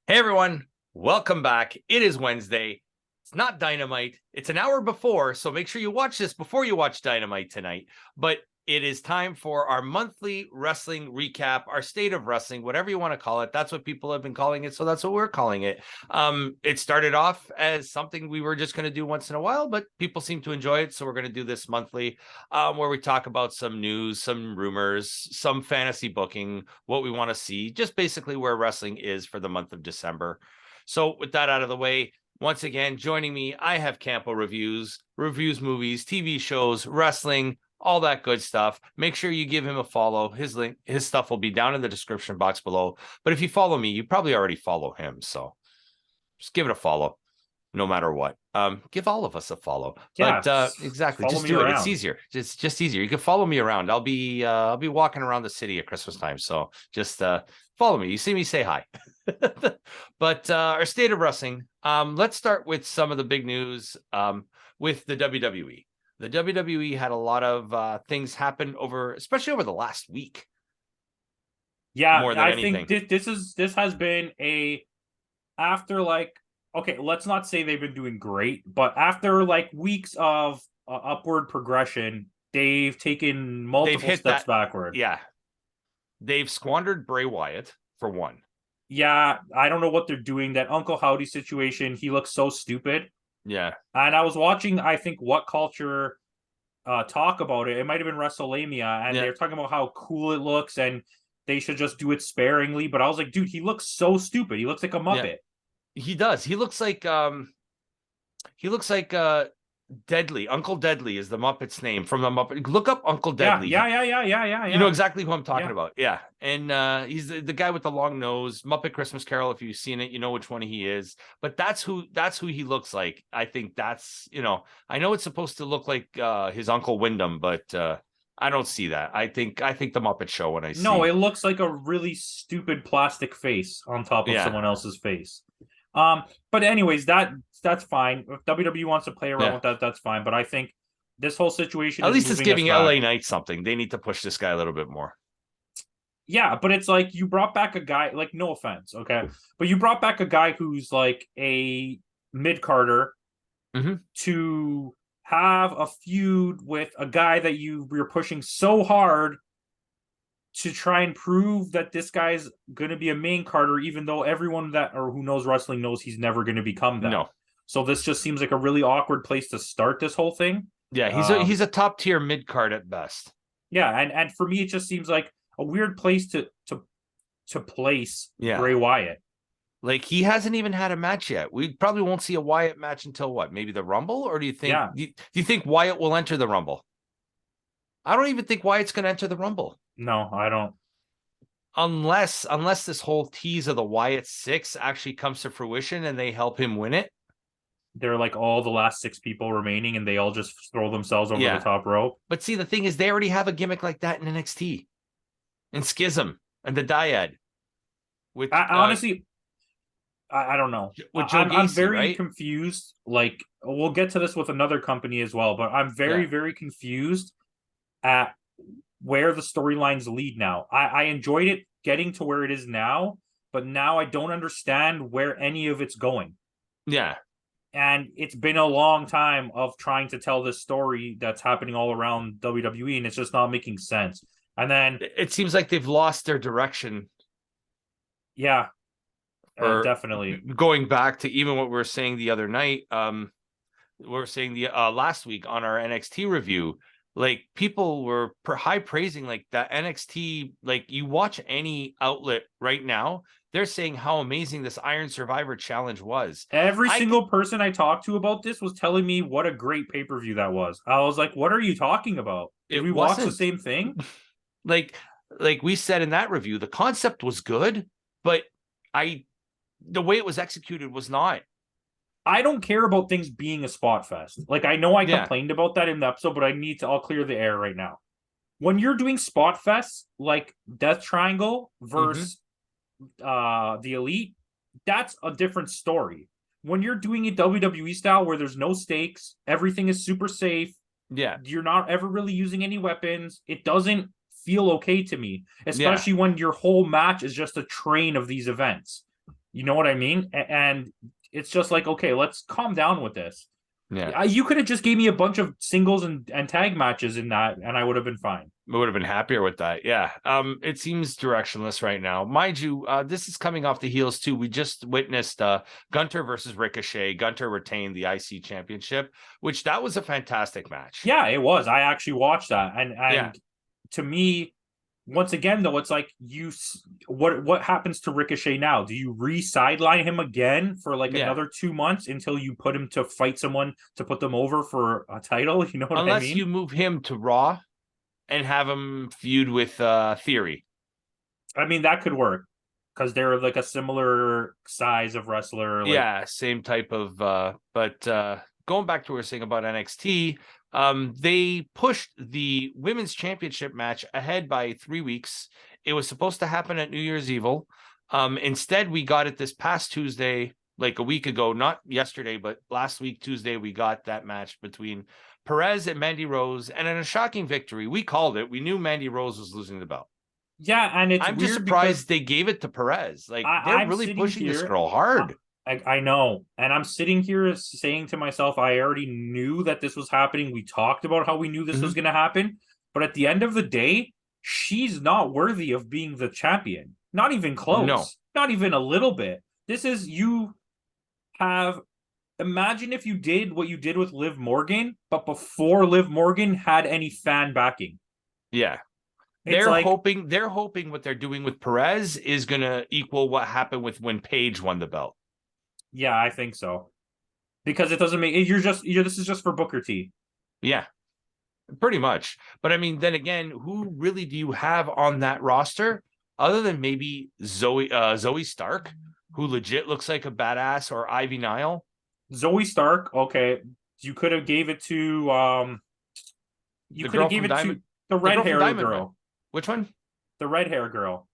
Hey everyone, welcome back. It is Wednesday. It's not Dynamite. It's an hour before, so make sure you watch this before you watch Dynamite tonight. But it is time for our monthly wrestling recap, our state of wrestling, whatever you want to call it. That's what people have been calling it, so that's what we're calling it. It started off as something we were just going to do once in a while, but people seem to enjoy it, so we're going to do this monthly, where we talk about some news, some rumors, some fantasy booking, what we want to see, just basically where wrestling is for the month of December. So with that out of the way, once again, joining me, I have Campo.Reviews, reviews movies, TV shows, wrestling, all that good stuff. Make sure you give him a follow. His stuff will be down in the description box below. But if you follow me, you probably already follow him. So just give it a follow, no matter what. Give all of us a follow. Yeah, But exactly, just do it. It's easier. It's just easier. You can follow me around. I'll be walking around the city at Christmas time. So just follow me. You see me, say hi. But our state of wrestling. Let's start with some of the big news with the WWE. The WWE had a lot of things happen especially over the last week. Yeah, more than anything. think this has been after okay, let's not say they've been doing great, but after weeks of upward progression, they've taken multiple steps backward. Yeah, they've squandered Bray Wyatt for one. Yeah, I don't know what they're doing. That Uncle Howdy situation, he looks so stupid. Yeah. And I was watching, I think, What Culture talk about it. It might have been WrestleMania, and they're talking about how cool it looks and they should just do it sparingly. But I was like, dude, he looks so stupid. He looks like a Muppet. Yeah, he does. He looks like Deadly. Uncle Deadly is the Muppet's name from the Muppet. Look up Uncle Deadly. Yeah. You know exactly who I'm talking about. Yeah. And he's the guy with the long nose. Muppet Christmas Carol. If you've seen it, you know which one he is. But that's who he looks like. I think that's, I know it's supposed to look like his Uncle Wyndham, but I don't see that. I think the Muppet Show when I see. No, it looks like a really stupid plastic face on top of someone else's face. But anyways, that's fine. If WWE wants to play around with that, that's fine. But I think this whole situation at least it's giving LA Knight something. They need to push this guy a little bit more. Yeah, but it's like you brought back a guy, no offense, okay? But you brought back a guy who's like a mid-carder to have a feud with a guy that you're pushing so hard to try and prove that this guy's going to be a main carder, even though everyone who knows wrestling knows he's never going to become that. No. So this just seems like a really awkward place to start this whole thing. Yeah, he's a top tier mid card at best. Yeah, and for me, it just seems like a weird place to place Bray Wyatt. Like, he hasn't even had a match yet. We probably won't see a Wyatt match until what? Maybe the Rumble? Or do you think do you think Wyatt will enter the Rumble? I don't even think Wyatt's going to enter the Rumble. No, I don't. Unless this whole tease of the Wyatt 6 actually comes to fruition and they help him win it. They're like all the last 6 people remaining and they all just throw themselves over the top rope. But see, the thing is, they already have a gimmick like that in NXT. And Schism and the Dyad. With honestly, I don't know. With Joe Gacy, I'm very confused. Like, we'll get to this with another company as well, but I'm very, very confused at where the storylines lead now. I enjoyed it getting to where it is now, but now I don't understand where any of it's going. Yeah. And it's been a long time of trying to tell this story that's happening all around WWE, and it's just not making sense. And then it seems like they've lost their direction. Yeah, definitely. Going back to even what we were saying the other night, we were saying the last week on our NXT review, like, people were high praising like that NXT. Like, you watch any outlet right now, they're saying how amazing this Iron Survivor Challenge was. Every single person I talked to about this was telling me what a great pay-per-view that was. I was like, what are you talking about? Did we watch the same thing? Like we said in that review, the concept was good, but the way it was executed was not. I don't care about things being a spot fest. Like, I know I complained about that in the episode, but I'll clear the air right now. When you're doing spot fests like Death Triangle versus the Elite, that's a different story. When you're doing it WWE style where there's no stakes, everything is super safe. Yeah. You're not ever really using any weapons. It doesn't feel okay to me, especially when your whole match is just a train of these events. You know what I mean? And it's just like, okay, let's calm down with this. Yeah. You could have just gave me a bunch of singles and tag matches in that, and I would have been fine. We would have been happier with that. Yeah. It seems directionless right now. Mind you, this is coming off the heels too. We just witnessed Gunter versus Ricochet. Gunter retained the IC championship, which that was a fantastic match. Yeah, it was. I actually watched that. And yeah. To me, once again, though, it's like what happens to Ricochet now? Do you re-sideline him again for like another 2 months until you put him to fight someone to put them over for a title? You know what I mean? Unless you move him to Raw and have him feud with Theory. I mean, that could work because they're like a similar size of wrestler. Like... Yeah, same type of but going back to what we were saying about NXT, they pushed the women's championship match ahead by 3 weeks. It was supposed to happen at New Year's Evil. Instead, we got it this past Tuesday, like a week ago, not yesterday, but last week, Tuesday, we got that match between Perez and Mandy Rose, and in a shocking victory. We called it. We knew Mandy Rose was losing the belt. Yeah, and I'm just surprised they gave it to Perez. Like, they're really pushing this girl hard. I know. And I'm sitting here saying to myself, I already knew that this was happening. We talked about how we knew this was going to happen. But at the end of the day, she's not worthy of being the champion. Not even close. No. Not even a little bit. This is, you have... Imagine if you did what you did with Liv Morgan, but before Liv Morgan had any fan backing. Yeah. They're hoping what they're doing with Perez is going to equal what happened with when Paige won the belt. Yeah, I think so. Because it doesn't make this is just for Booker T. Yeah. Pretty much. But I mean, then again, who really do you have on that roster other than maybe Zoe Stark, who legit looks like a badass, or Ivy Nile? Zoe Stark, okay. You could have gave it to you could have gave it to the red hair girl. Which one? The red hair girl.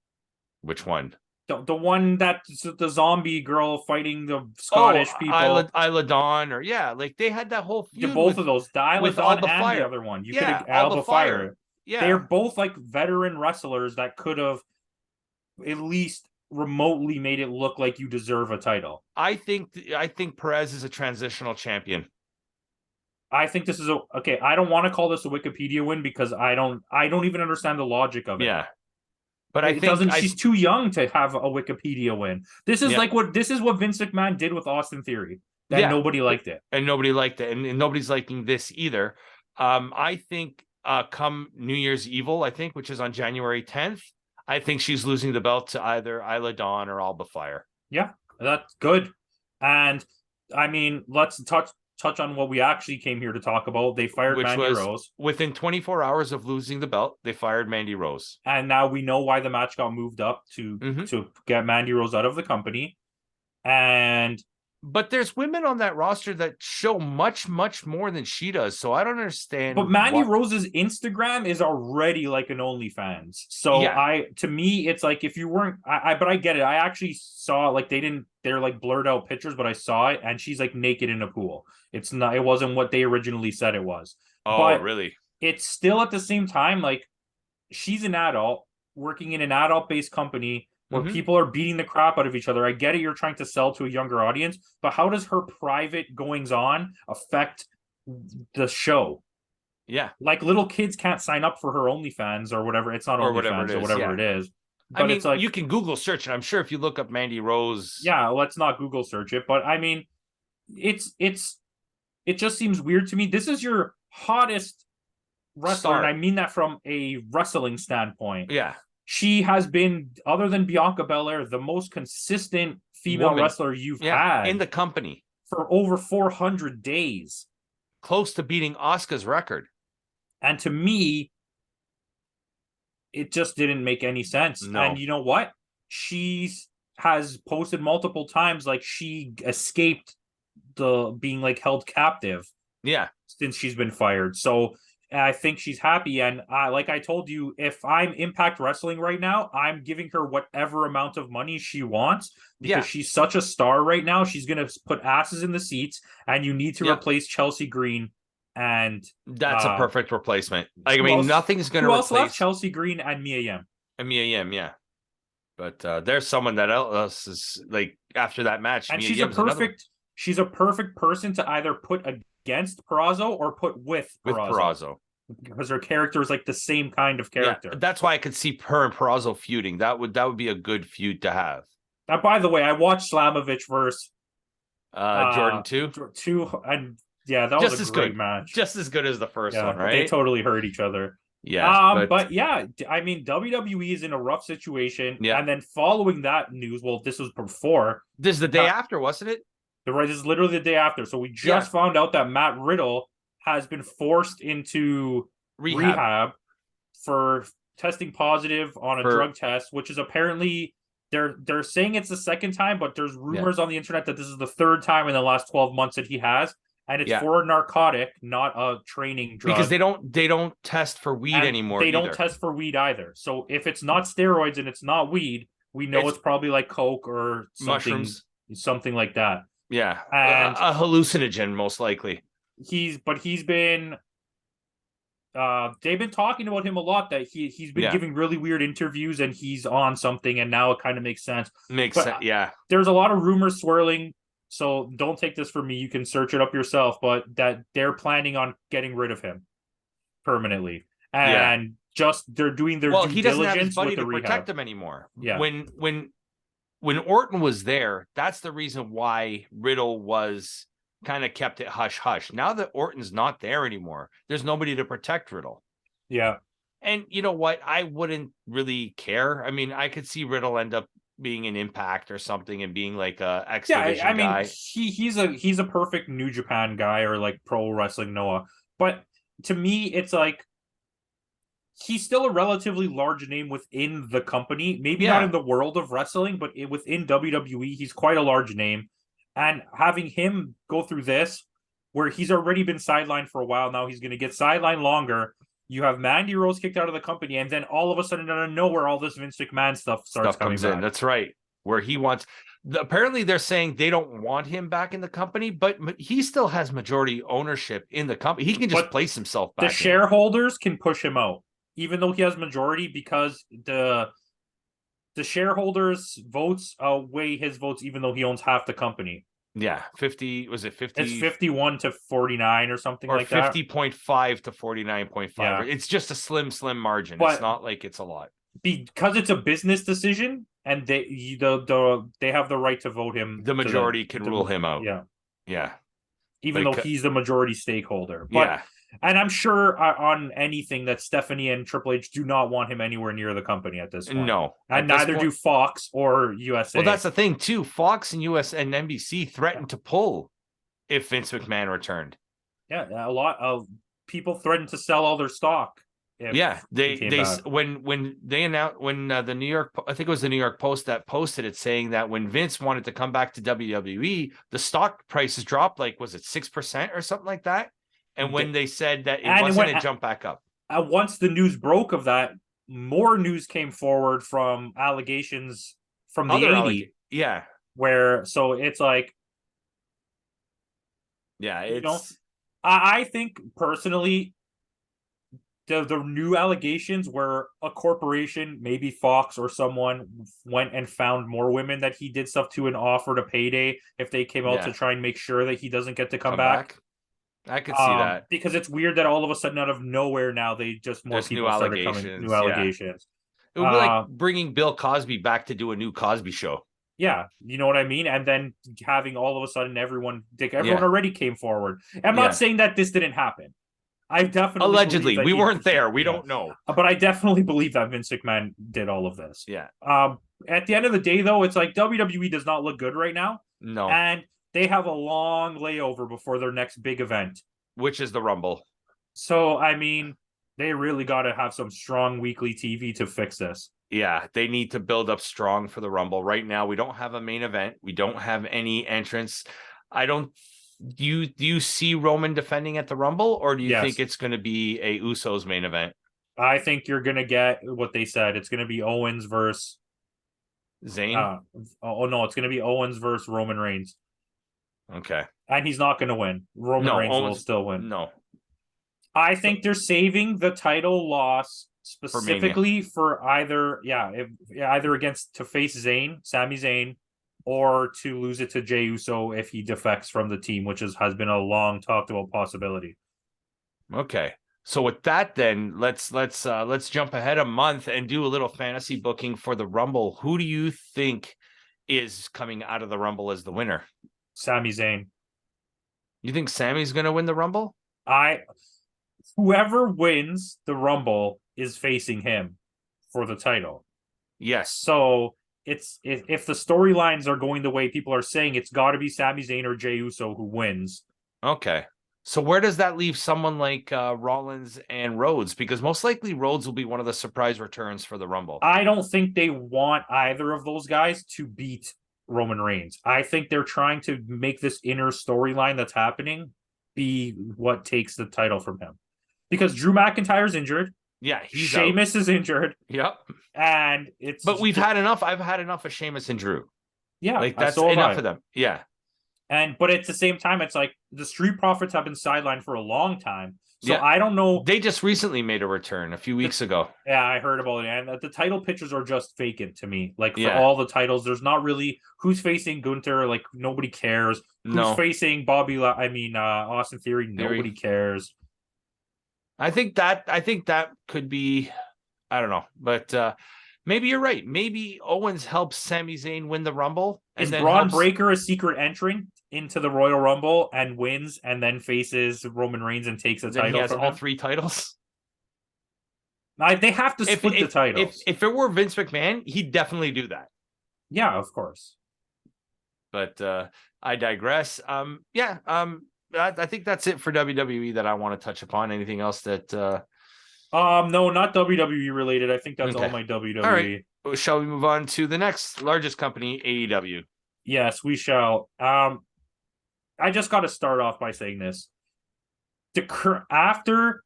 Which one? The one that's the zombie girl fighting the Scottish people. Isla Dawn, or like they had that whole feud both of those. Isla Dawn and Fire. The other one. You could have Alba Fire. Yeah. They're both like veteran wrestlers that could have at least remotely made it look like you deserve a title. I think Perez is a transitional champion. I think this is okay. I don't want to call this a Wikipedia win because I don't even understand the logic of it. Yeah. But I think she's too young to have a Wikipedia win. This is this is what Vince McMahon did with Austin Theory. Nobody liked it. And nobody liked it. And nobody's liking this either. I think come New Year's Evil, which is on January 10th, I think she's losing the belt to either Isla Dawn or Alba Fire. Yeah, that's good. And I mean, let's touch on what we actually came here to talk about. They fired Mandy Rose. Within 24 hours of losing the belt, they fired Mandy Rose. And now we know why the match got moved up to get Mandy Rose out of the company. But there's women on that roster that show much, much more than she does. So I don't understand. But Mandy Rose's Instagram is already like an OnlyFans. So to me, it's like if you weren't, but I get it. I actually saw like they're like blurred out pictures, but I saw it and she's like naked in a pool. It wasn't what they originally said it was. Oh, but really? It's still at the same time, like she's an adult working in an adult-based company where people are beating the crap out of each other. I get it, you're trying to sell to a younger audience, but how does her private goings-on affect the show? Yeah. Like little kids can't sign up for her OnlyFans or whatever. It's not OnlyFans or whatever it is. But I mean, it's like, you can Google search it. I'm sure if you look up Mandy Rose. Yeah, let's not Google search it. But I mean, it just seems weird to me. This is your hottest wrestler, and I mean that from a wrestling standpoint. Yeah. She has been, other than Bianca Belair, the most consistent female wrestler you've had in the company for over 400 days. Close to beating Asuka's record. And to me, it just didn't make any sense. No. And you know what? She has posted multiple times like she escaped the being like held captive. Yeah. Since she's been fired. So I think she's happy. And like I told you, if I'm Impact Wrestling right now, I'm giving her whatever amount of money she wants because she's such a star right now. She's going to put asses in the seats, and you need to replace Chelsea Green. And that's a perfect replacement. Like, I mean, nothing's going to replace left? Chelsea Green and Mia Yim. And Mia Yim, yeah. But there's someone that else is like after that match. And Mia she's Yim's a perfect person to either put against Perazo or put with Perazo. Because her character is like the same kind of character. Yeah, that's why I could see her and Perazo feuding. That would be a good feud to have. By the way, I watched Slamovich versus Jordan 2. And yeah, that was a great match. Just as good as the first one, right? They totally hurt each other. Yeah. But yeah, I mean, WWE is in a rough situation. Yeah. And then following that news, well, this was before. This is the day after, wasn't it? This is literally the day after. So we just found out that Matt Riddle has been forced into rehab for testing positive on a drug test, which is apparently they're saying it's the second time, but there's rumors on the internet that this is the third time in the last 12 months that he has. And it's for a narcotic, not a training drug. Because they don't test for weed anymore. They don't test for weed either. So if it's not steroids and it's not weed, we know it's probably like coke or mushrooms, something like that. Yeah, and a hallucinogen most likely. He's been. They've been talking about him a lot. That he's been giving really weird interviews and he's on something, and now it kind of makes sense. Yeah. There's a lot of rumors swirling. So don't take this from me. You can search it up yourself, but that they're planning on getting rid of him permanently, and they're doing their due he doesn't have his diligence buddy with the to rehab. protect him anymore. Yeah. When Orton was there, that's the reason why Riddle was kind of kept it hush hush. Now that Orton's not there anymore, there's nobody to protect Riddle. Yeah. And you know what? I wouldn't really care. I mean, I could see Riddle end up being an Impact or something and being like a X Division guy. He's a perfect New Japan guy or like Pro Wrestling Noah. But to me, it's like he's still a relatively large name within the company. Maybe not in the world of wrestling, but within WWE, he's quite a large name. And having him go through this, where he's already been sidelined for a while now, he's going to get sidelined longer. You have Mandy Rose kicked out of the company, and then all of a sudden, out of nowhere, all this Vince McMahon stuff comes in. That's right. Where he wants. Apparently, they're saying they don't want him back in the company, but he still has majority ownership in the company. He can just place himself back. The shareholders can push him out, even though he has majority, because the shareholders' votes outweigh his votes, even though he owns half the company. Yeah, 50, was it 50? It's 51 to 49 or something like that. Or 50.5 to 49.5. Yeah. It's just a slim margin. But it's not like it's a lot. Because it's a business decision, and they have the right to vote him. The majority can rule him out. Yeah. Yeah. Even though he's the majority stakeholder. But, and I'm sure on anything that Stephanie and Triple H do not want him anywhere near the company at this point. No. And neither do Fox or USA. Well, that's the thing, too. Fox and US and NBC threatened to pull if Vince McMahon returned. Yeah, a lot of people threatened to sell all their stock. When they announced, when the New York, I think it was the New York Post that posted it, saying that when Vince wanted to come back to WWE, the stock prices dropped, like, was it 6% or something like that? And when they said that it jumped back up. Once the news broke of that, more news came forward from allegations from the 80s. So it's like, I think personally, the new allegations where a corporation, maybe Fox or someone, went and found more women that he did stuff to and offered a payday if they came out to try and make sure that he doesn't get to come back. I could see that, because it's weird that all of a sudden, out of nowhere, now people started coming. New allegations. It would be like bringing Bill Cosby back to do a new Cosby show. Yeah, you know what I mean? And then having all of a sudden everyone already came forward. I'm not saying that this didn't happen. I definitely allegedly we weren't there. We don't know, but I definitely believe that Vince McMahon did all of this. Yeah. At the end of the day, though, it's like WWE does not look good right now. No, and they have a long layover before their next big event, which is the Rumble. So, I mean, they really got to have some strong weekly TV to fix this. Yeah, they need to build up strong for the Rumble. Right now, we don't have a main event. We don't have any entrance. Do you see Roman defending at the Rumble, or do you think it's going to be a Usos main event? I think you're going to get what they said. It's going to be Owens versus Zayn. It's going to be Owens versus Roman Reigns. Okay. And he's not going to win. Roman Reigns will still win. No. I think they're saving the title loss specifically for either against to face Sami Zayn, or to lose it to Jey Uso if he defects from the team, which has been a long talked about possibility. Okay. So with that, then let's jump ahead a month and do a little fantasy booking for the Rumble. Who do you think is coming out of the Rumble as the winner? Sami Zayn. You think Sammy's going to win the Rumble? Whoever wins the Rumble is facing him for the title. Yes. So if the storylines are going the way people are saying, it's got to be Sami Zayn or Jey Uso who wins. Okay. So where does that leave someone like Rollins and Rhodes? Because most likely Rhodes will be one of the surprise returns for the Rumble. I don't think they want either of those guys to beat Roman Reigns. I think they're trying to make this inner storyline that's happening be what takes the title from him. Because Drew McIntyre's injured. Yeah, he's Sheamus is injured. Yep. And But we've had enough. I've had enough of Sheamus and Drew. Yeah. Like that's enough of them. Yeah. But at the same time, it's like the Street Profits have been sidelined for a long time. So yeah. I don't know. They just recently made a return a few weeks ago. Yeah, I heard about it. And the title pictures are just vacant to me. Like for Yeah. all the titles, there's not really who's facing Gunther. Like nobody cares. Who's facing Austin Theory? Nobody cares. I think that could be, I don't know, but maybe you're right. Maybe Owens helps Sami Zayn win the Rumble. Is Braun Breaker a secret entrant into the Royal Rumble and wins and then faces Roman Reigns and takes a title? He has from all him? 3 titles. They have to split the titles. If it were Vince McMahon, he'd definitely do that. Yeah, of course. But I digress. I think that's it for WWE that I want to touch upon. Anything else that no, not WWE related. I think that's all my WWE. All right. Shall we move on to the next largest company, AEW? Yes, we shall. I just got to start off by saying this. After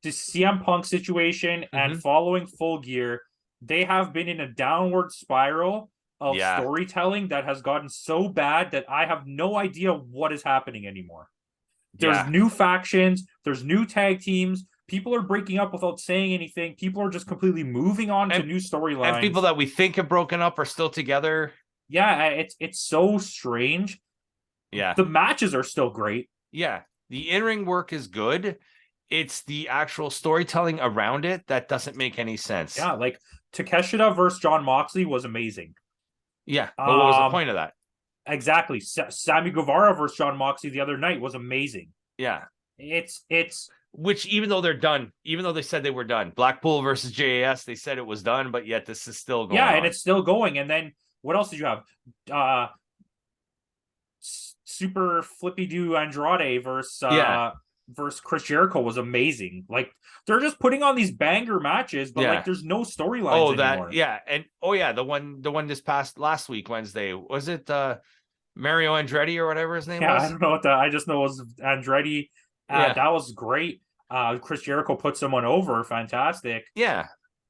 the CM Punk situation and following Full Gear, they have been in a downward spiral of storytelling that has gotten so bad that I have no idea what is happening anymore. There's new factions, there's new tag teams, people are breaking up without saying anything, people are just completely moving on to new storylines. And people that we think have broken up are still together. Yeah, it's so strange. Yeah. The matches are still great. Yeah. The in-ring work is good. It's the actual storytelling around it that doesn't make any sense. Yeah, like Takeshita versus Jon Moxley was amazing. Yeah. But what was the point of that? Exactly. Sammy Guevara versus Jon Moxley the other night was amazing. Yeah. It's which, even though they're done, even though they said they were done, Blackpool versus JAS, they said it was done, but yet this is still going on. And it's still going. And then what else did you have? Super Flippy Doo Andrade versus Chris Jericho was amazing. Like they're just putting on these banger matches, but like there's no storylines anymore. The one this past last week Wednesday, was it Mario Andretti or whatever his name was? I don't know what I just know it was Andretti. That was great. Chris Jericho put someone over, fantastic. Yeah.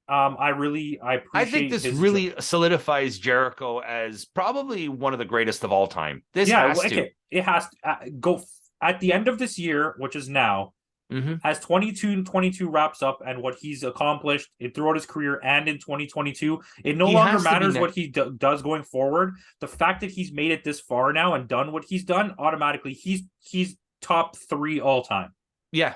I appreciate. I think this really solidifies Jericho as probably one of the greatest of all time. It has to go at the end of this year, which is now, as 22 wraps up, and what he's accomplished throughout his career and in 2022, it no longer matters what he does going forward. The fact that he's made it this far now and done what he's done, automatically he's top 3 all time. Yeah.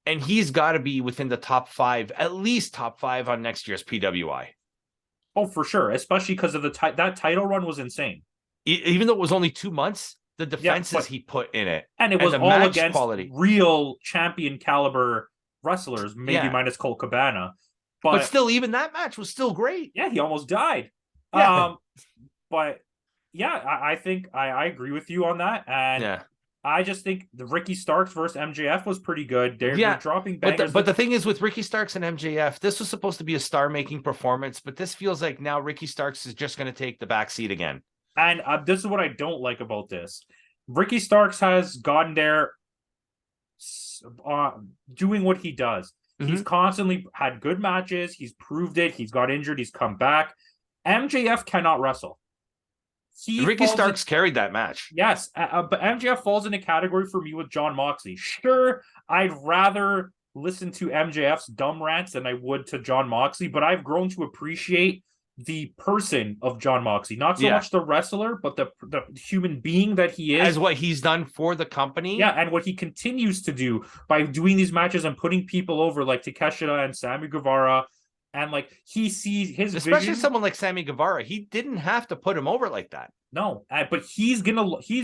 And he's got to be within the top 5, at least top 5 on next year's PWI. Oh, for sure. Especially because of that title run was insane. Even though it was only 2 months, the defenses he put in it. And it was all against real champion caliber wrestlers, maybe minus Colt Cabana. But still, even that match was still great. Yeah, he almost died. Yeah. I think I agree with you on that. And I just think the Ricky Starks versus MJF was pretty good. They're dropping bangers. But the thing is, with Ricky Starks and MJF, this was supposed to be a star-making performance, but this feels like now Ricky Starks is just going to take the backseat again. And this is what I don't like about this. Ricky Starks has gotten there doing what he does. He's constantly had good matches. He's proved it. He's got injured. He's come back. MJF cannot wrestle. Ricky Starks carried that match. Yes, but MJF falls in a category for me with Jon Moxley. Sure, I'd rather listen to MJF's dumb rants than I would to Jon Moxley, but I've grown to appreciate the person of Jon Moxley, not so much the wrestler, but the human being that he is, as what he's done for the company. Yeah, and what he continues to do by doing these matches and putting people over like Takeshita and Sammy Guevara, and like he sees his especially vision. Someone like Sammy Guevara, he didn't have to put him over like that. No, but he's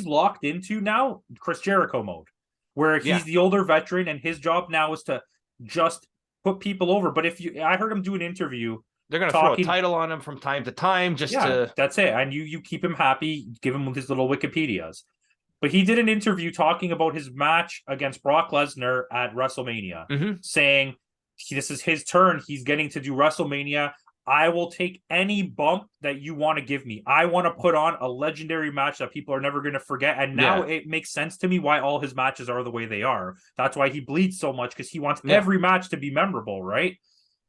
locked into now Chris Jericho mode, where he's the older veteran and his job now is to just put people over. But I heard him do an interview. They're going to throw a title on him from time to time that's it. And you keep him happy, give him his little Wikipedias. But he did an interview talking about his match against Brock Lesnar at WrestleMania, saying this is his turn. He's getting to do WrestleMania. I will take any bump that you want to give me. I want to put on a legendary match that people are never going to forget. And now it makes sense to me why all his matches are the way they are. That's why he bleeds so much, because he wants every match to be memorable, right?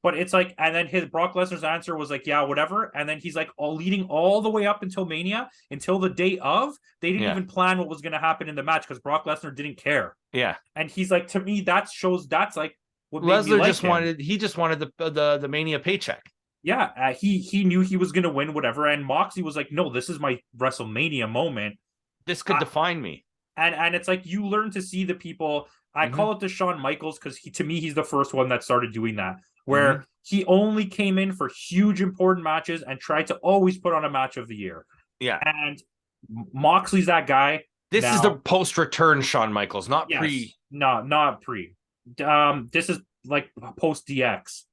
But it's like, and then his Brock Lesnar's answer was like, yeah, whatever. And then he's like, leading all the way up until Mania, until the day of, they didn't even plan what was going to happen in the match because Brock Lesnar didn't care. Yeah. And he's like, to me, that's like what Lesnar just wanted the Mania paycheck. Yeah. He knew he was going to win, whatever. And Moxley was like, no, this is my WrestleMania moment. This could define me. And it's like, you learn to see the people. I call it the Shawn Michaels because to me, he's the first one that started doing that, where he only came in for huge, important matches and tried to always put on a match of the year. Yeah. And Moxley's that guy. This is the post-return Shawn Michaels, not pre. No, not pre. This is like post-DX.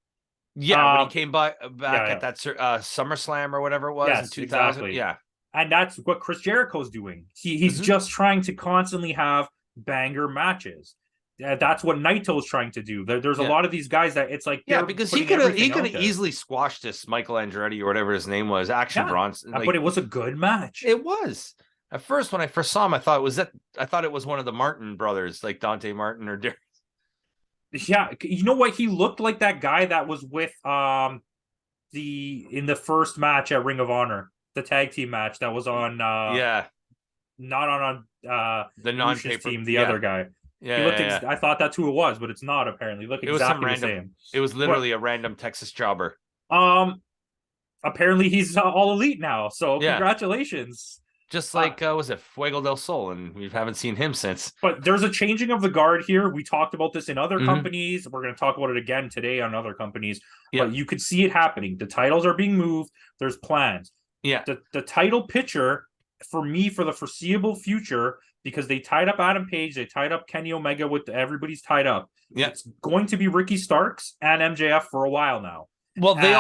Yeah, when he came back at that SummerSlam or whatever it was in 2000. Exactly. Yeah. And that's what Chris Jericho's doing. He's just trying to constantly have banger matches. That's what Naito's trying to do. There's a lot of these guys that it's like, because he could have easily squashed this Michael Andretti or whatever his name was, Action Bronson. But it was a good match. It was. At first, when I first saw him, I thought it was one of the Martin brothers, like Dante Martin or Derek. Yeah, you know what? He looked like that guy that was with in the first match at Ring of Honor, the tag team match that was on not on the non-paper team, the other guy. Yeah, I thought that's who it was, but it's not. Apparently, look exactly the same. It was literally a random Texas jobber. Apparently he's all elite now. So congratulations. Just like was it Fuego del Sol, and we haven't seen him since. But there's a changing of the guard here. We talked about this in other companies. We're going to talk about it again today on other companies. Yeah. But you could see it happening. The titles are being moved. There's plans. Yeah. The title picture for me for the foreseeable future, because they tied up Adam Page, they tied up Kenny Omega with everybody's tied up. Yeah. It's going to be Ricky Starks and MJF for a while now. Well, they're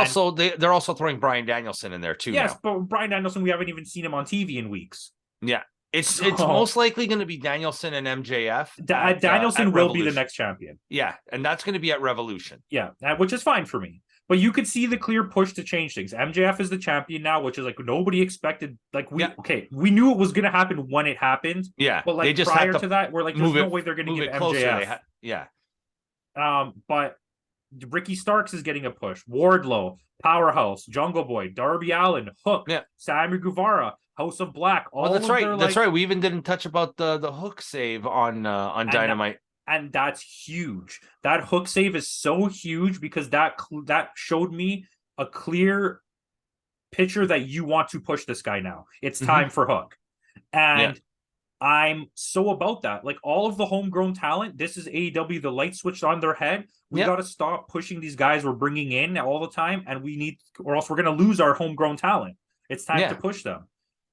also throwing Bryan Danielson in there too. Yes, now. But Bryan Danielson, we haven't even seen him on TV in weeks. Yeah, it's most likely going to be Danielson and MJF. Danielson will be the next champion. Yeah, and that's going to be at Revolution. Yeah, which is fine for me. But you could see the clear push to change things. MJF is the champion now, which is like nobody expected. Like we knew it was going to happen when it happened. Yeah, but like they just prior to that, we're like, there's no way they're going to give MJF. But Ricky Starks is getting a push. Wardlow, Powerhouse, Jungle Boy, Darby Allin, Hook, Sammy Guevara, House of Black. That's right. We even didn't touch about the Hook save on Dynamite. And that's huge. That Hook save is so huge because that showed me a clear picture that you want to push this guy now. It's time for Hook. And I'm so about that. Like all of the homegrown talent, this is AEW, the light switched on their head. We got to stop pushing these guys we're bringing in all the time, and or else we're going to lose our homegrown talent. It's time to push them.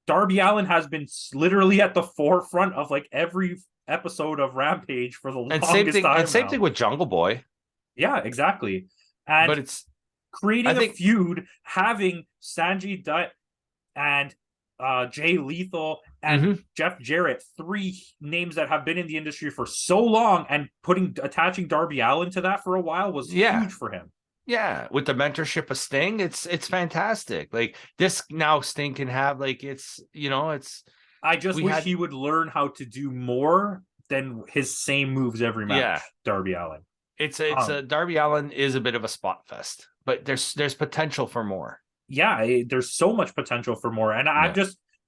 Darby Allin has been literally at the forefront of like every episode of Rampage for the longest time. And same thing with Jungle Boy. Yeah, exactly. But it's creating a feud, having Sanjay Dutt and Jay Lethal and Jeff Jarrett, three names that have been in the industry for so long, and attaching Darby Allin to that for a while was huge for him. Yeah, with the mentorship of Sting, it's fantastic. Like this now, Sting can have I just wish he would learn how to do more than his same moves every match. Yeah. Darby Allin. It's Darby Allin is a bit of a spot fest, but there's potential for more. Yeah, there's so much potential for more, and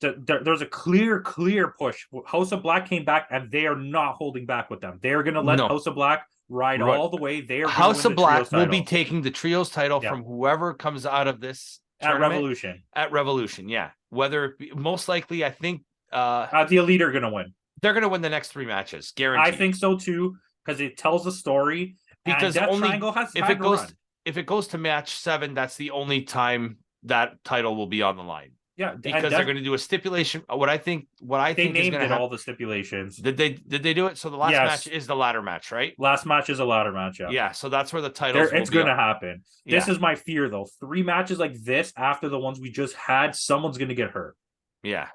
there's a clear push. House of Black came back, and they are not holding back with them. They are going to let House of Black ride Right. all the way. They are House of Black will be title. taking the trios title Yeah. from whoever comes out of this at tournament Revolution. At Revolution, yeah. Whether it be, most likely, I think the Elite are gonna win. They're gonna win the next 3 matches, guaranteed. I think so too, because it tells a story. Because and Death only Triangle has if had it goes run. if it goes to match 7, that's the only time that title will be on the line. Yeah, because they're going to do a stipulation. What I think is going to happen. All the stipulations. Did they do it? So the last match is the ladder match, right? Last match is a ladder match. Yeah. Yeah. So that's where the titles. It's going to happen. Yeah. This is my fear, though. 3 matches like this after the ones we just had, someone's going to get hurt. Yeah.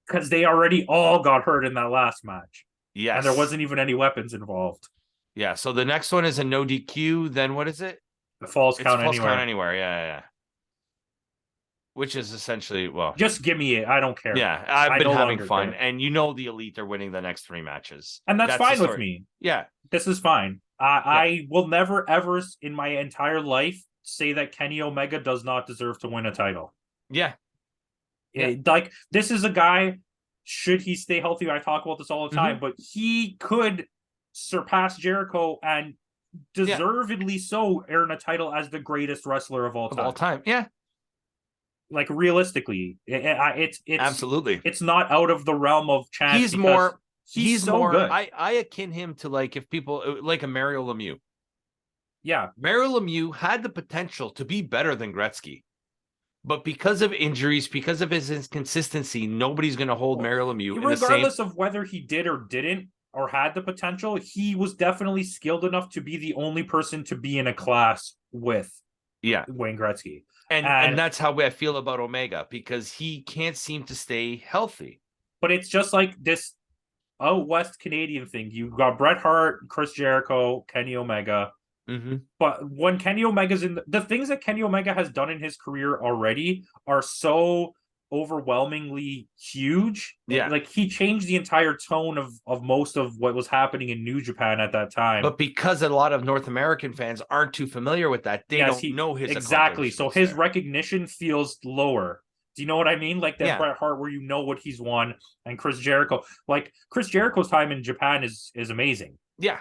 Because they already all got hurt in that last match. Yes. And there wasn't even any weapons involved. Yeah. So the next one is a no DQ. Then what is it? The falls count anywhere. Yeah. Which is essentially, well, just give me it. I don't care. Yeah, I've been having fun, and the Elite are winning the next 3 matches, and that's fine with me. Yeah, this is fine. I will never ever in my entire life say that Kenny Omega does not deserve to win a title. Yeah, like this is a guy. Should he stay healthy? I talk about this all the time, but he could surpass Jericho and deservedly so earn a title as the greatest wrestler of all time. Yeah. Like realistically, it's absolutely, it's not out of the realm of chance. He's so more good. I akin him to like if people like a Mario Lemieux. Yeah, Mario Lemieux had the potential to be better than Gretzky, but because of injuries, because of his inconsistency, nobody's going to hold Mario Lemieux. Regardless of whether he did or didn't or had the potential, he was definitely skilled enough to be the only person to be in a class with Wayne Gretzky. And that's how I feel about Omega, because he can't seem to stay healthy. But it's just like this out West Canadian thing. You got Bret Hart, Chris Jericho, Kenny Omega. Mm-hmm. But when Kenny Omega's in the things that Kenny Omega has done in his career already are so overwhelmingly huge. Yeah, like he changed the entire tone of most of what was happening in New Japan at that time. But because a lot of North American fans aren't too familiar with that, they don't know his exactly. So his recognition feels lower. Do you know what I mean? Like that Bret Hart, where you know what he's won, and Chris Jericho. Like Chris Jericho's time in Japan is amazing. Yeah,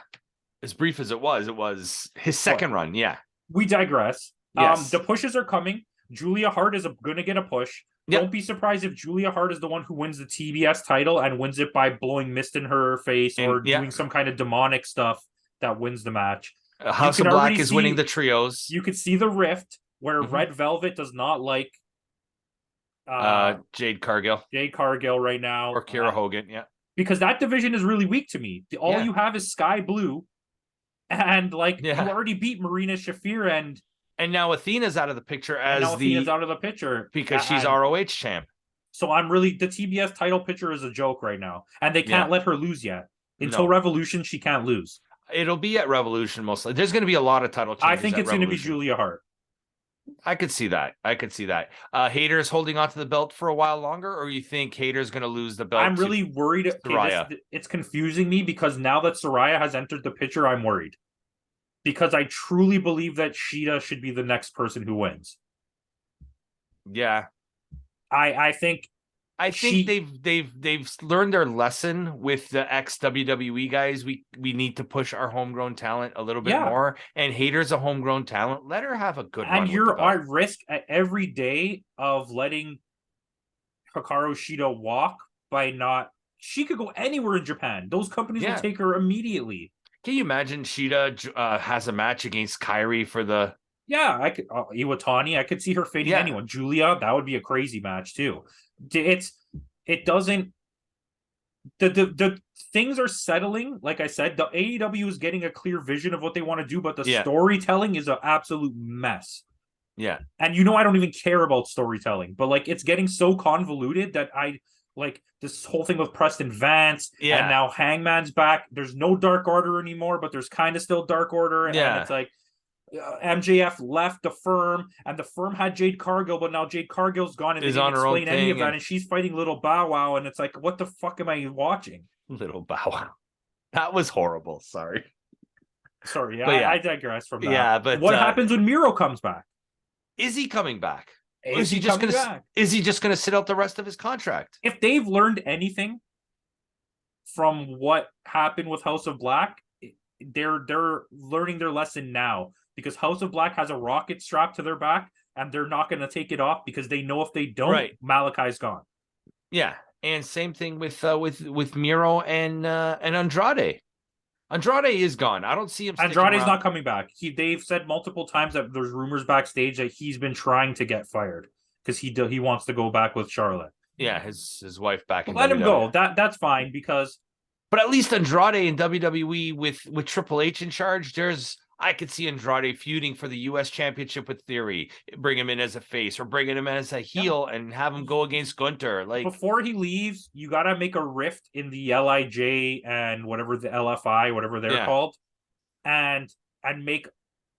as brief as it was his second run. Yeah, we digress. Yes. The pushes are coming. Julia Hart is going to get a push. Yep. Don't be surprised if Julia Hart is the one who wins the TBS title and wins it by blowing mist in her face or doing some kind of demonic stuff that wins the match. House of Black is winning the trios. You could see the rift where Red Velvet does not like Jade Cargill. Right now. Or Kira Hogan, because that division is really weak to me. All you have is Sky Blue, and you already beat Marina Shafir and now Athena's out of the picture because she's ROH champ. So I'm really the TBS title picture is a joke right now, and they can't let her lose yet until Revolution. She can't lose. It'll be at Revolution mostly. There's going to be a lot of title changes. I think it's going to be Julia Hart. I could see that. Hayter's holding onto the belt for a while longer, or you think Hayter's going to lose the belt? I'm really worried. It's confusing me because now that Saraya has entered the picture, I'm worried. Because I truly believe that Shida should be the next person who wins. Yeah, I think they've learned their lesson with the ex WWE guys. We need to push our homegrown talent a little bit more. And Hayter's a homegrown talent. Let her have a good run. And you're at risk every day of letting Hikaru Shida walk by not. She could go anywhere in Japan. Those companies will take her immediately. Can you imagine Shida has a match against Kairi for the... Yeah, I could. Iwatani, I could see her fading anyone. Julia, that would be a crazy match too. It doesn't... The things are settling. Like I said, the AEW is getting a clear vision of what they want to do, but the storytelling is an absolute mess. Yeah. And I don't even care about storytelling, but it's getting so convoluted that this whole thing with Preston Vance, and now Hangman's back. There's no Dark Order anymore, but there's kind of still Dark Order. And it's like MJF left the firm, and the firm had Jade Cargill, but now Jade Cargill's gone and they didn't explain any of that, and she's fighting Little Bow Wow, and it's like, what the fuck am I watching? Little Bow Wow. That was horrible. Sorry, I digress from that. Yeah, but what happens when Miro comes back? Is he coming back? Is he just going to sit out the rest of his contract? If they've learned anything from what happened with House of Black, they're learning their lesson now, because House of Black has a rocket strapped to their back, and they're not going to take it off because they know if they don't, Right. Malachi's gone. Yeah, and same thing with Miro and Andrade. Andrade is gone. I don't see him. Andrade's not coming back. They've said multiple times that there's rumors backstage that he's been trying to get fired because he wants to go back with Charlotte. Yeah, his wife back in Let him WWE. go. That's fine, because But at least Andrade in WWE with Triple H in charge, I could see Andrade feuding for the U.S. Championship with Theory, bring him in as a face or bring him in as a heel and have him go against Gunter. Like, before he leaves, you got to make a rift in the LIJ and whatever the LFI, whatever they're called, and make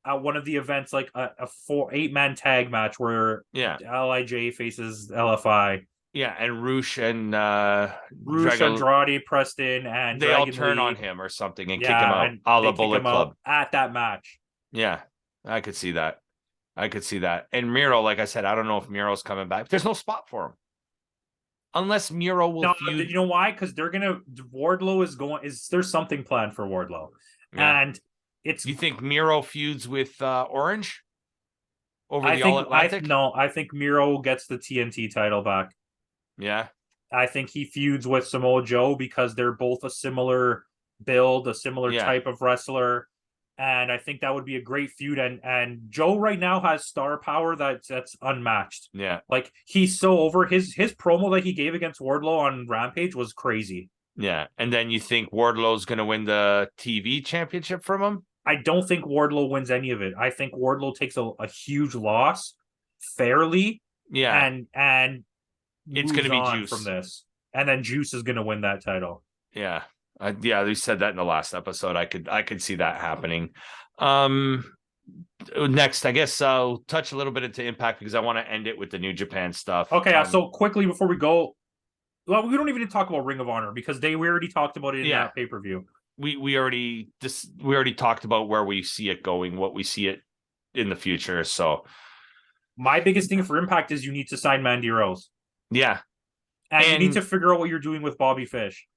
one of the events like a 8-man tag match where LIJ faces LFI. Yeah, and Roosh and Andrade, Preston, and they Dragon all turn Lee on him or something and kick him out, a la Bullet Club at that match. Yeah, I could see that. And Miro, like I said, I don't know if Miro's coming back. There's no spot for him unless Miro will feud. You know why? Because Wardlow is going. There's something planned for Wardlow, and it's. You think Miro feuds with Orange over the All Atlantic? I think Miro gets the TNT title back. Yeah. I think he feuds with Samoa Joe because they're both a similar build, a similar type of wrestler. And I think that would be a great feud. And Joe right now has star power that's unmatched. Yeah. Like, he's so over. His promo that he gave against Wardlow on Rampage was crazy. Yeah. And then you think Wardlow's going to win the TV championship from him? I don't think Wardlow wins any of it. I think Wardlow takes a huge loss fairly. Yeah. And it's going to be Juice from this, and then Juice is going to win that title. Yeah, we said that in the last episode. I could see that happening. Next, I guess I'll touch a little bit into Impact because I want to end it with the New Japan stuff. Okay, so quickly before we go, well, we don't even talk about Ring of Honor because we already talked about it in that pay-per-view. We already talked about where we see it going, what we see it in the future. So my biggest thing for Impact is you need to sign Mandy Rose. Yeah. And you need to figure out what you're doing with Bobby Fish.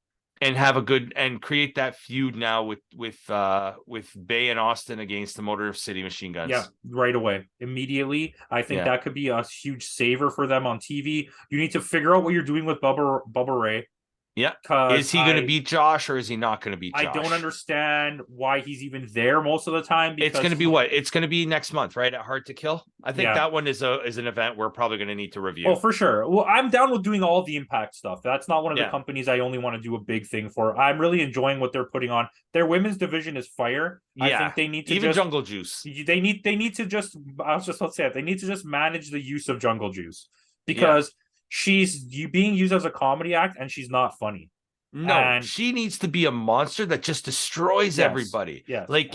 And have a good and create that feud now with Bay and Austin against the Motor City Machine Guns. Yeah, right away. Immediately. I think that could be a huge saver for them on TV. You need to figure out what you're doing with Bubba Ray. Yeah. Is he going to beat Josh or is he not going to beat Josh? I don't understand why he's even there most of the time. It's going to be what? It's going to be next month, right? At Hard to Kill. I think that one is an event we're probably going to need to review. Oh, for sure. Well, I'm down with doing all the Impact stuff. That's not one of the companies I only want to do a big thing for. I'm really enjoying what they're putting on. Their women's division is fire. I think they need to even Jungle Juice. They need to just. I was just about to say it. They need to just manage the use of Jungle Juice because she's being used as a comedy act and she's not funny. No, she needs to be a monster that just destroys everybody. Yes. Like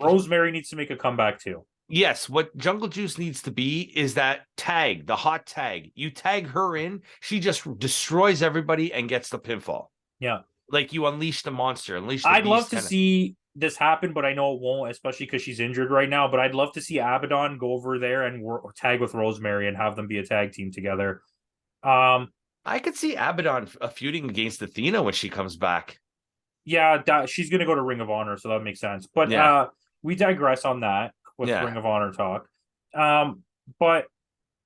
Rosemary needs to make a comeback too. Yes, what Jungle Juice needs to be is that tag, the hot tag. You tag her in, she just destroys everybody and gets the pinfall. Yeah. Like you unleash the monster, I'd love to see this happen, but I know it won't, especially because she's injured right now. But I'd love to see Abaddon go over there and tag with Rosemary and have them be a tag team together. I could see Abaddon feuding against Athena when she comes back. Yeah, she's going to go to Ring of Honor, so that makes sense. But we digress on that with Ring of Honor talk. But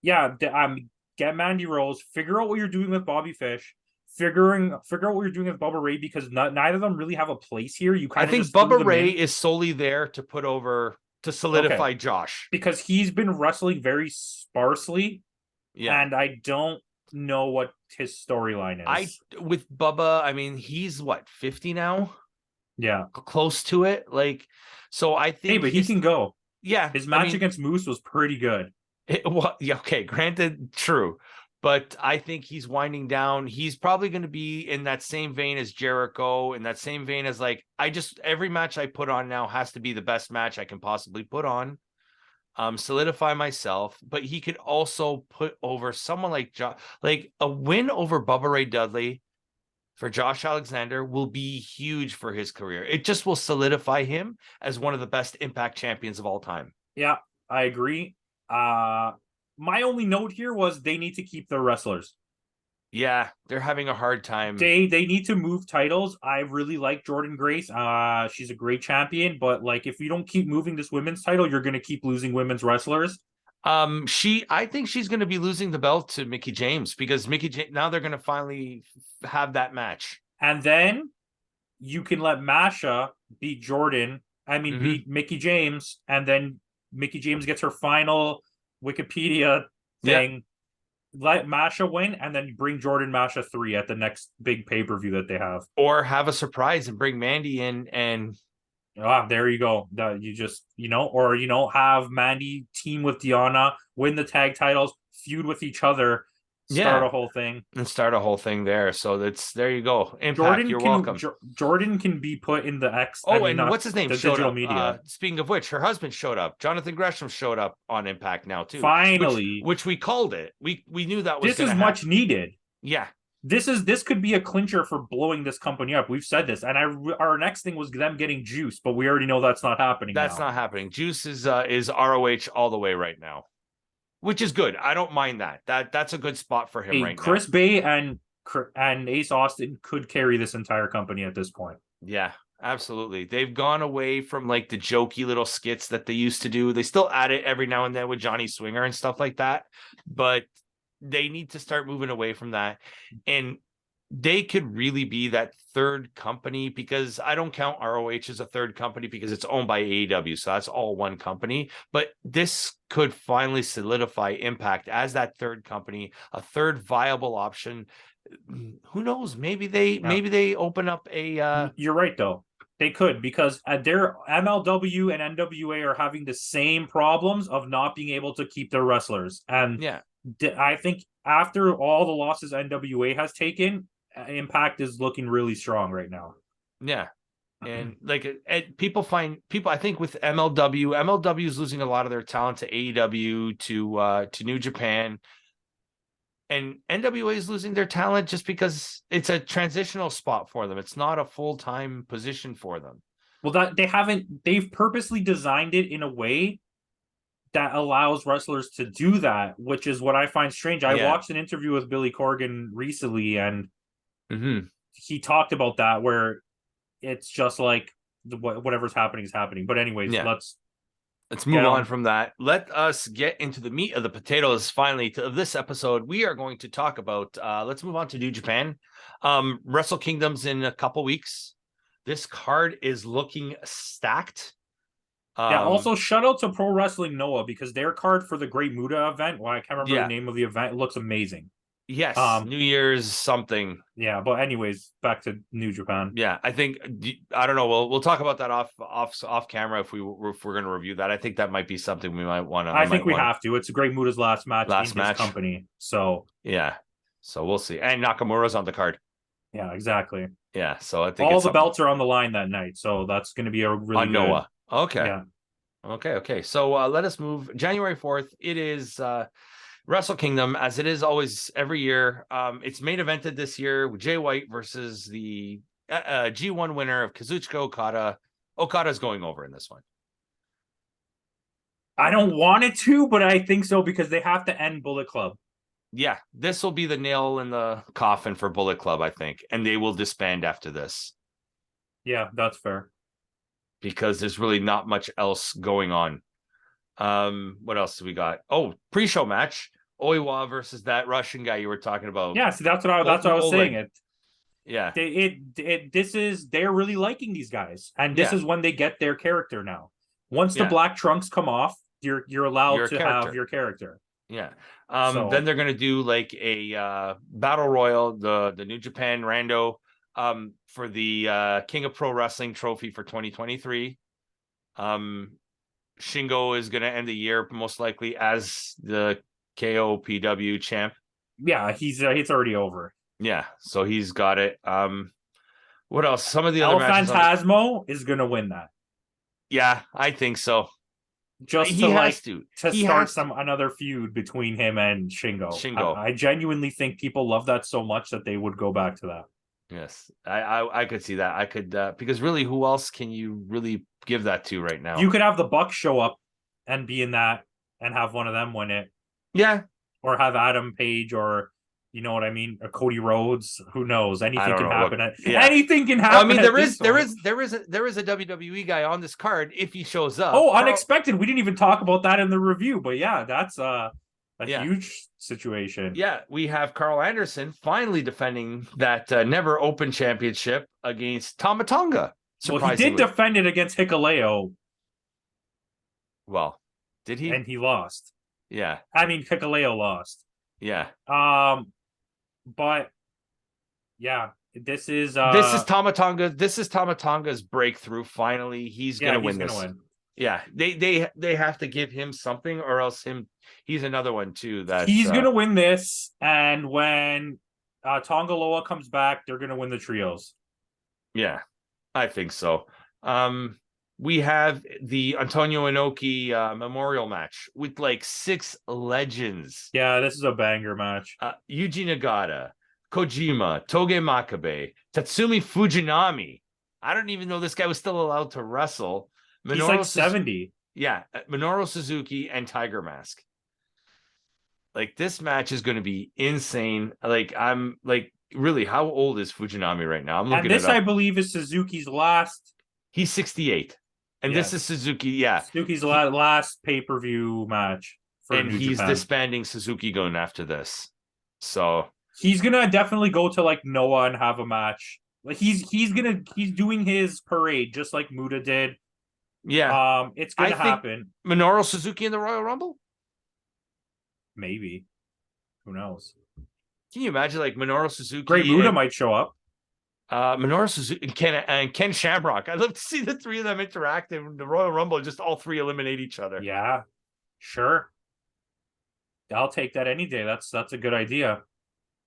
yeah, get Mandy Rose, figure out what you're doing with Bobby Fish, figure out what you're doing with Bubba Ray because neither of them really have a place here. I think Bubba Ray is solely there to put over to solidify Josh because he's been wrestling very sparsely. Yeah, and I don't know what his storyline is. With Bubba, I mean, he's what, 50 now? Yeah. Close to it. Like, so I think but he can go. Yeah. His match against Moose was pretty good. Okay, granted, true. But I think he's winding down. He's probably going to be in that same vein as Jericho, in that same vein as every match I put on now has to be the best match I can possibly put on. Solidify myself, but he could also put over someone like a win over Bubba Ray Dudley for Josh Alexander will be huge for his career. It just will solidify him as one of the best Impact champions of all time. Yeah, I agree. My only note here was they need to keep their wrestlers. Yeah, they're having a hard time. They need to move titles. I really like Jordan Grace. She's a great champion, but like if you don't keep moving this women's title, you're gonna keep losing women's wrestlers. I think she's going to be losing the belt to Mickey James because now they're going to finally have that match. And then you can let Masha beat Jordan. Beat Mickey James, and then Mickey James gets her final Wikipedia thing. Yeah. Let Masha win, and then bring Jordan Masha 3 at the next big pay-per-view that they have. Or have a surprise and bring Mandy in and there you go. That you just, have Mandy team with Deonna, win the tag titles, feud with each other, start a whole thing. And start a whole thing there. So there you go. Impact, you're welcome. Jordan can be put in the X. What's his name? The showed digital up. Media. Speaking of which, her husband showed up. Jonathan Gresham showed up on Impact now too. Finally. Which we called it. We knew that was this is much needed. Yeah. This could be a clincher for blowing this company up. We've said this, and our next thing was them getting Juice, but we already know that's not happening. That's not happening. Juice is ROH all the way right now, which is good. I don't mind that. That's a good spot for him right now. Chris Bay and Ace Austin could carry this entire company at this point. Yeah, absolutely. They've gone away from like the jokey little skits that they used to do. They still add it every now and then with Johnny Swinger and stuff like that, but they need to start moving away from that. And they could really be that third company, because I don't count ROH as a third company because it's owned by AEW. So that's all one company. But this could finally solidify Impact as that third company, a third viable option. Who knows? Maybe they open up a. You're right, though. They could, because their MLW and NWA are having the same problems of not being able to keep their wrestlers. And yeah, I think after all the losses NWA has taken, Impact is looking really strong right now. Yeah. And like people, I think with MLW is losing a lot of their talent to AEW, to New Japan, and NWA is losing their talent just because it's a transitional spot for them. It's not a full-time position for them. Well, they've purposely designed it in a way that allows wrestlers to do that, which is what I find strange. I watched an interview with Billy Corgan recently, and he talked about that, where it's just like whatever's happening is happening. But anyways, let's move on from that. Let us get into the meat of the potatoes finally of this episode. We are going to talk about, let's move on to New Japan. Wrestle Kingdom's in a couple weeks. This card is looking stacked. Also shout out to Pro Wrestling Noah, because their card for the Great Muta event, I can't remember the name of the event, it looks amazing. Yes, New Year's something. Yeah, but anyways, back to New Japan. Yeah, I think I don't know. We'll talk about that off camera if we're going to review that. I think that might be something we might want to. I think we have to. It's Great Muta's last match in his company. So yeah, so we'll see. And Nakamura's on the card. Yeah, exactly. Yeah, so I think all the belts are on the line that night. So that's going to be a really good... Noah. Okay. Yeah. Okay. So let us move. January 4th. It is Wrestle Kingdom, as it is always every year. It's main evented this year with Jay White versus the G1 winner of Kazuchika Okada. Okada's going over in this one. I don't want it to, but I think so, because they have to end Bullet Club. Yeah, this will be the nail in the coffin for Bullet Club, I think. And they will disband after this. Yeah, that's fair. Because there's really not much else going on. What else do we got? Oh, pre-show match. Oiwa versus that Russian guy you were talking about. Yeah, so that's what I was saying. They're really liking these guys, and this is when they get their character now. Once the black trunks come off, you're allowed to have your character. Yeah. Then they're gonna do like a battle royal, the New Japan Rando, for the King of Pro Wrestling trophy for 2023. Shingo is gonna end the year most likely as the KOPW champ. Yeah, he's already over. Yeah, so he's got it. What else? Some of the El other matches. Phantasmo is gonna win that. Yeah, I think so. Just to start another feud between him and Shingo. I genuinely think people love that so much that they would go back to that. Yes, I could see that. I could because really, who else can you really give that to right now? You could have the Bucks show up and be in that and have one of them win it. Yeah. Or have Adam Page or You know what I mean? Or Cody Rhodes. Who knows? I Anything don't can know. Look, happen. yeah. Anything can Well, I happen. mean, At this point. there is a WWE guy on this card if he shows up. Oh, unexpected. We didn't even talk about that in the review, but yeah, that's a huge situation. Yeah, we have Carl Anderson finally defending that never open championship against Tama Tonga. Well, he did defend it against Hikuleo. Well, did he? And he lost. Yeah. I mean, Hikuleo lost. Yeah. But yeah, this is Tama Tonga. This is Tama Tonga's breakthrough. Finally, he's gonna win this. Win. Yeah, they have to give him something, or else he's another one too. That he's gonna win this, and when Tonga Loa comes back, they're gonna win the trios. Yeah, I think so. We have the Antonio Inoki memorial match with like 6 legends. Yeah, this is a banger match. Yuji Nagata, Kojima, Toge Makabe, Tatsumi Fujinami. I don't even know this guy was still allowed to wrestle. He's like 70. Yeah, Minoru Suzuki and Tiger Mask. Like, this match is going to be insane. Like, I'm like, really, how old is Fujinami right now? I'm looking at this, it up. I believe, is Suzuki's last. He's 68. And this is Suzuki, yeah. Suzuki's last pay-per-view match. And he's disbanding Suzuki-gun after this. So he's gonna definitely go to like Noah and have a match. Like he's doing his parade just like Muda did. Yeah. It's gonna happen. Minoru Suzuki in the Royal Rumble? Maybe. Who knows? Can you imagine like Minoru Suzuki? Great Muda might show up. Minoru Suzuki and Ken Shamrock. I'd love to see the 3 of them interact in the Royal Rumble, just all 3 eliminate each other. Yeah. Sure. I'll take that any day. That's a good idea.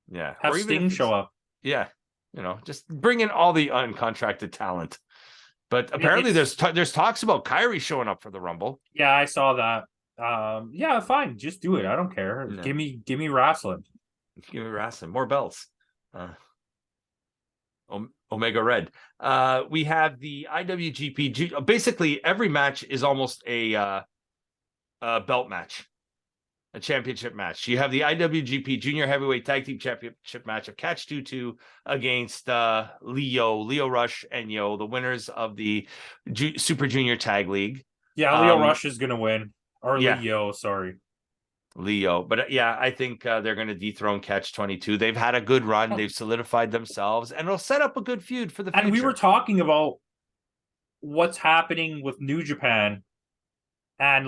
Yeah. Have Sting show up. Yeah. You know, just bring in all the uncontracted talent. But apparently there's talks about Kyrie showing up for the Rumble. Yeah, I saw that. Yeah, fine. Just do it. I don't care. No. Give me wrestling. Give me wrestling. More belts. Omega Red. We have the IWGP. Basically, every match is almost a belt match. A championship match. You have the IWGP Junior Heavyweight Tag Team Championship match of Catch 2-2 against Leo Rush and Yo, the winners of the Super Junior Tag League. Yeah, Leo Rush is going to win. Or Leo, sorry. Leo. But yeah, I think they're going to dethrone Catch 22. They've had a good run. They've solidified themselves, and it'll set up a good feud for the future. And we were talking about what's happening with New Japan and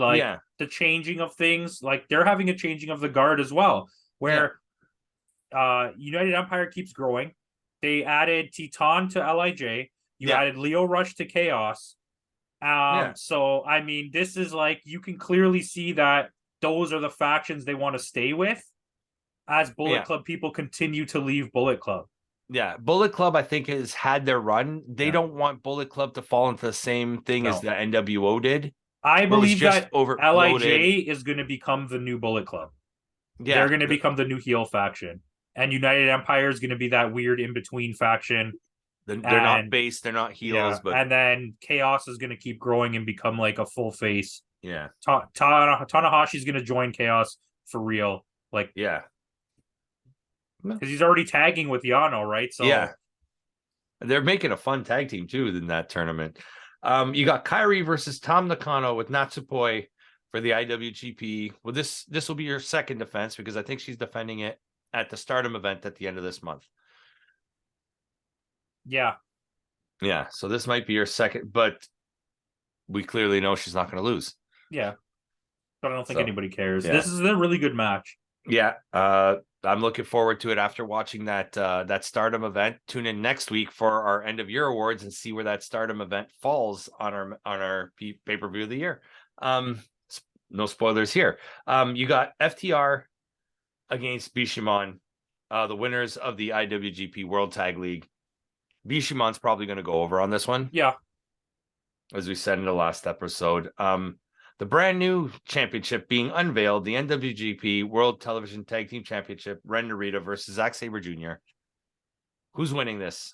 the changing of things. Like they're having a changing of the guard as well, where United Empire keeps growing. They added Titan to LIJ. You added Leo Rush to Chaos. So I mean, this is like, you can clearly see that those are the factions they want to stay with as Bullet Club people continue to leave Bullet Club. Yeah, Bullet Club, I think, has had their run. They don't want Bullet Club to fall into the same thing as the NWO did. I believe that LIJ is going to become the new Bullet Club. Yeah, they're going to become the new heel faction. And United Empire is going to be that weird in-between faction. They're not base, they're not heels. But and then Chaos is going to keep growing and become like a full face. Yeah. Tanahashi's going to join Chaos for real. Like, yeah. Because he's already tagging with Yano, right? So yeah. They're making a fun tag team, too, in that tournament. You got Kyrie versus Tom Nakano with Natsupoi for the IWGP. Well, this will be your second defense because I think she's defending it at the Stardom event at the end of this month. Yeah. Yeah. So this might be your second, but we clearly know she's not going to lose. Yeah. But I don't think anybody cares. Yeah. This is a really good match. Yeah. I'm looking forward to it after watching that Stardom event. Tune in next week for our end of year awards and see where that Stardom event falls on our pay-per-view of the year. No spoilers here. You got FTR against Bishamon, the winners of the IWGP World Tag League. Bishamon's probably going to go over on this one. Yeah. As we said in the last episode. The brand new championship being unveiled, the NWGP World Television Tag Team Championship, Ren Narita versus Zack Sabre Jr. Who's winning this?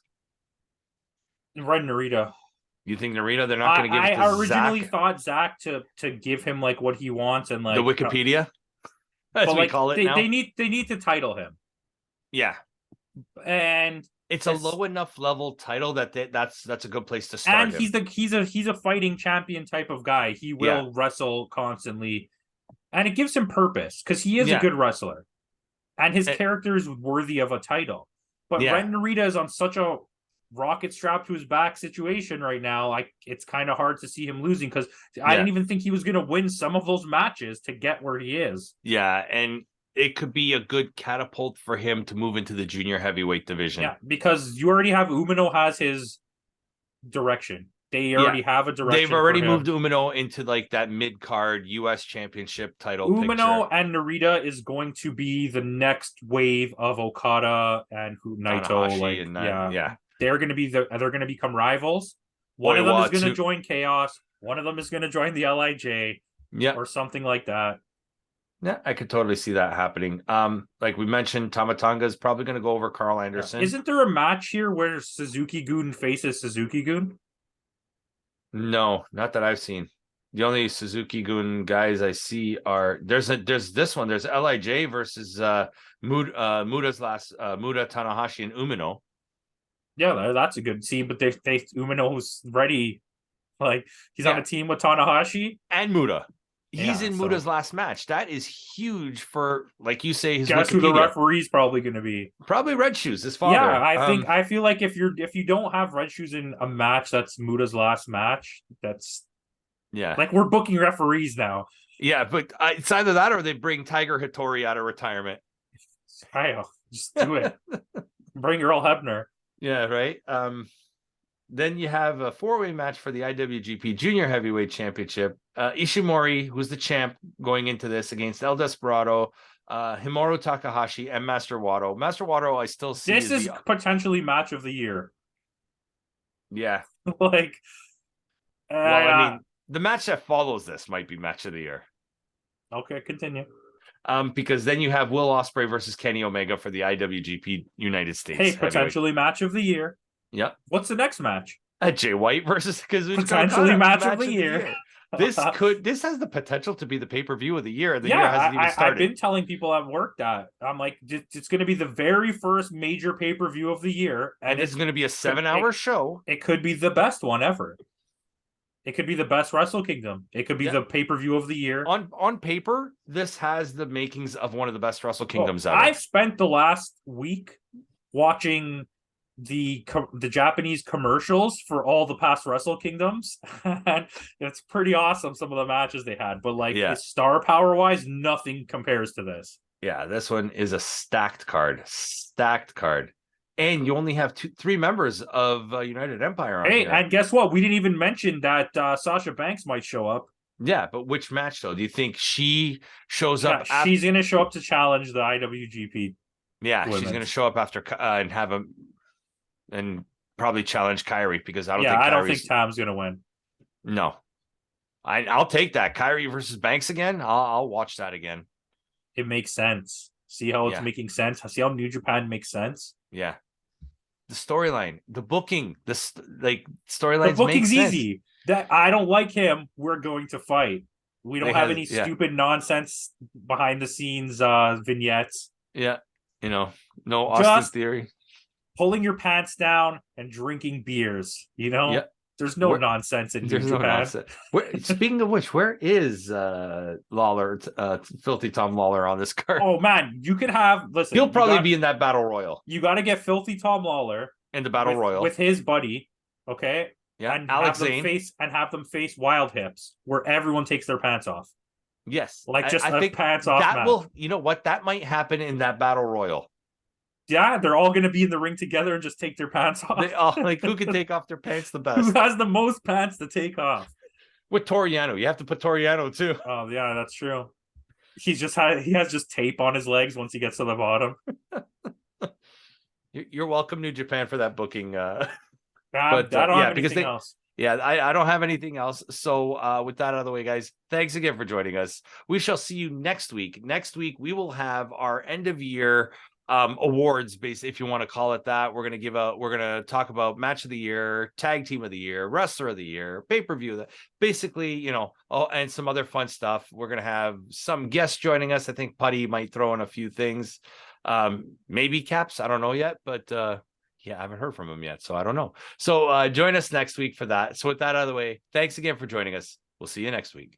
Ren Narita. You think Narita? They're not going to give it to Zack? I originally thought Zack to give him like what he wants and like the Wikipedia, as we call it now. They need to title him. Yeah. And it's a low enough level title that that's a good place to start. And he's a fighting champion type of guy. He will wrestle constantly, and it gives him purpose because he is a good wrestler, and his character is worthy of a title. But Ren Narita is on such a rocket strapped to his back situation right now. Like, it's kind of hard to see him losing, because I didn't even think he was going to win some of those matches to get where he is. Yeah, and it could be a good catapult for him to move into the junior heavyweight division. Yeah, because you already have Umino has his direction. They already have a direction. They've already moved Umino into like that mid-card US championship title Umino picture. and Narita is going to be the next wave of Okada and Naito. Like, and they're going to be they're going to become rivals. One of them is going to join Chaos. One of them is going to join the LIJ. Or something like that. Yeah, I could totally see that happening. Like we mentioned, Tama Tonga is probably going to go over Carl Anderson. Isn't there a match here where Suzuki-gun faces Suzuki-gun? No, not that I've seen. The only Suzuki-gun guys I see are there's this one. There's LIJ versus Muda Tanahashi and Umino. Yeah, that's a good scene. But they Umino's ready. Like, he's on a team with Tanahashi and Muda. He's in Muda's last match. That is huge for, like you say, his guess Wikipedia. Who the referee's probably going to be? Probably Red Shoes, his father. Yeah, I feel like if you don't have Red Shoes in a match that's Muda's last match, that's like, we're booking referees now. Yeah, but it's either that or they bring Tiger Hattori out of retirement. Just do it. Bring Earl Hebner. Yeah, right. Then you have a 4-way match for the IWGP Junior Heavyweight Championship. Ishimori, who's the champ going into this, against El Desperado, Himuro Takahashi, and Master Wato. Master Wato, I still see. This is potentially match of the year. Yeah. Like, well, I mean, the match that follows this might be match of the year. Okay, continue. Because then you have Will Ospreay versus Kenny Omega for the IWGP United States. Hey, potentially match of the year. Yep. What's the next match? Jay White versus Kazuchika potentially Okada, match of the year. This has the potential to be the pay-per-view of the year. The year hasn't even started. I've been telling people at work that I'm like, it's going to be the very first major pay-per-view of the year, and it's going to be a 7-hour show. It could be the best one ever. It could be the best Wrestle Kingdom. It could be the pay-per-view of the year. On paper, this has the makings of one of the best Wrestle Kingdoms ever. I've spent the last week watching the Japanese commercials for all the past Wrestle Kingdoms, and it's pretty awesome, some of the matches they had, but like, star power wise, nothing compares to this. This one is a stacked card, and you only have 3 members of United Empire on here. And guess what, we didn't even mention that Sasha Banks might show up. But which match though? Do you think she shows up? She's gonna show up to challenge the IWGP. She's gonna show up after and have a and probably challenge Kyrie, because I don't think Tam's gonna win. No, I'll take that. Kyrie versus Banks again. I'll watch that again. It makes sense. See how it's making sense. See how New Japan makes sense. Yeah, the storyline, the booking, storyline. The booking's easy. That I don't like him. We're going to fight. We don't have any stupid nonsense behind the scenes vignettes. Yeah, no Austin Theory. Pulling your pants down and drinking beers, there's no nonsense in New Japan. Speaking of which, where is Lawler, Filthy Tom Lawler on this card? Oh man, you could have he'll probably be in that battle royal. You got to get Filthy Tom Lawler in the battle royal with his buddy, okay? Yeah, and Alex have them face Wild Hips, where everyone takes their pants off. Yes, like just I think pants off. That will, that might happen in that battle royal. Yeah, they're all going to be in the ring together and just take their pants off. Who can take off their pants the best? Who has the most pants to take off? With Toriano, you have to put Toriano too. Oh yeah, that's true. He has just tape on his legs once he gets to the bottom. You're welcome, New Japan, for that booking. But I don't have anything else. I don't have anything else. So with that out of the way, guys, thanks again for joining us. We shall see you next week. Next week, we will have our end of year awards, basically, if you want to call it that. We're gonna talk about match of the year, tag team of the year, wrestler of the year, pay-per-view, basically, and some other fun stuff. We're gonna have some guests joining us. I think Putty might throw in a few things. Maybe Caps. I don't know yet, but yeah, I haven't heard from him yet, so I don't know. So join us next week for that. So with that out of the way, thanks again for joining us. We'll see you next week.